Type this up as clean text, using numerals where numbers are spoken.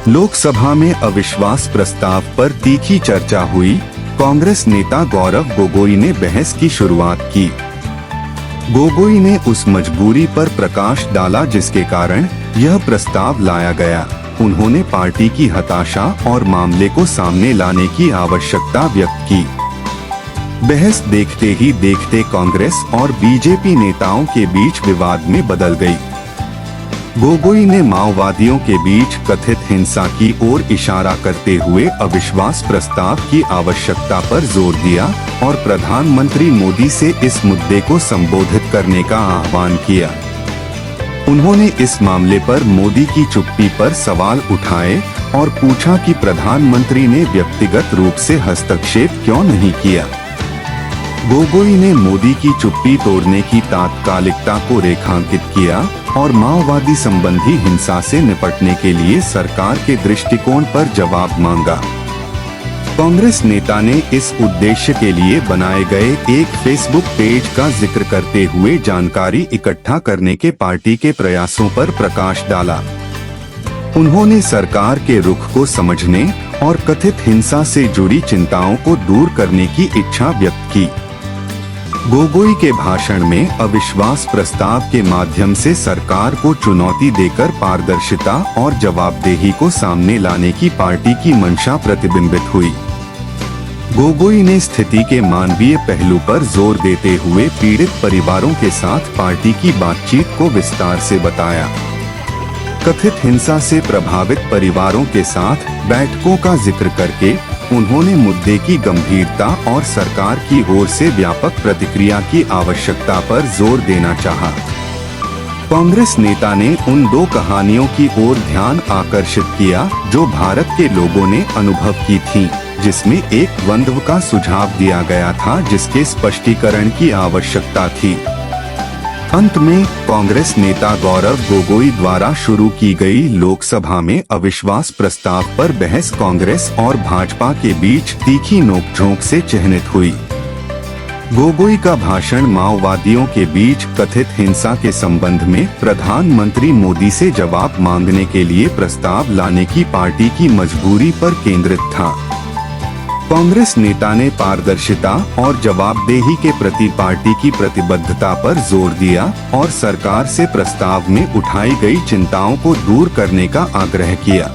लोकसभा में अविश्वास प्रस्ताव पर तीखी चर्चा हुई। कांग्रेस नेता गौरव गोगोई ने बहस की शुरुआत की। गोगोई ने उस मजबूरी पर प्रकाश डाला जिसके कारण यह प्रस्ताव लाया गया। उन्होंने पार्टी की हताशा और मामले को सामने लाने की आवश्यकता व्यक्त की। बहस देखते ही देखते कांग्रेस और बीजेपी नेताओं के बीच विवाद में बदल गई। गोगोई ने माओवादियों के बीच कथित हिंसा की ओर इशारा करते हुए अविश्वास प्रस्ताव की आवश्यकता पर जोर दिया और प्रधानमंत्री मोदी से इस मुद्दे को संबोधित करने का आह्वान किया। उन्होंने इस मामले पर मोदी की चुप्पी पर सवाल उठाए और पूछा कि प्रधानमंत्री ने व्यक्तिगत रूप से हस्तक्षेप क्यों नहीं किया। गोगोई ने मोदी की चुप्पी तोड़ने की तात्कालिकता को रेखांकित किया और माओवादी संबंधी हिंसा से निपटने के लिए सरकार के दृष्टिकोण पर जवाब मांगा। कांग्रेस नेता ने इस उद्देश्य के लिए बनाए गए एक फेसबुक पेज का जिक्र करते हुए जानकारी इकट्ठा करने के पार्टी के प्रयासों पर प्रकाश डाला। उन्होंने सरकार के रुख को समझने और कथित हिंसा से जुड़ी चिंताओं को दूर करने की इच्छा व्यक्त की। गोगोई के भाषण में अविश्वास प्रस्ताव के माध्यम से सरकार को चुनौती देकर पारदर्शिता और जवाबदेही को सामने लाने की पार्टी की मंशा प्रतिबिंबित हुई। गोगोई ने स्थिति के मानवीय पहलू पर जोर देते हुए पीड़ित परिवारों के साथ पार्टी की बातचीत को विस्तार से बताया। कथित हिंसा से प्रभावित परिवारों के साथ बैठकों का जिक्र करके उन्होंने मुद्दे की गंभीरता और सरकार की ओर से व्यापक प्रतिक्रिया की आवश्यकता पर जोर देना चाहा। कांग्रेस नेता ने उन दो कहानियों की ओर ध्यान आकर्षित किया जो भारत के लोगों ने अनुभव की थीं, जिसमें एक द्वंद्व का सुझाव दिया गया था जिसके स्पष्टीकरण की आवश्यकता थी। अंत में कांग्रेस नेता गौरव गोगोई द्वारा शुरू की गई लोकसभा में अविश्वास प्रस्ताव पर बहस कांग्रेस और भाजपा के बीच तीखी नोकझोंक से चिह्नित हुई। गोगोई का भाषण माओवादियों के बीच कथित हिंसा के संबंध में प्रधानमंत्री मोदी से जवाब मांगने के लिए प्रस्ताव लाने की पार्टी की मजबूरी पर केंद्रित था। कांग्रेस नेता ने पारदर्शिता और जवाबदेही के प्रति पार्टी की प्रतिबद्धता पर जोर दिया और सरकार से प्रस्ताव में उठाई गई चिंताओं को दूर करने का आग्रह किया।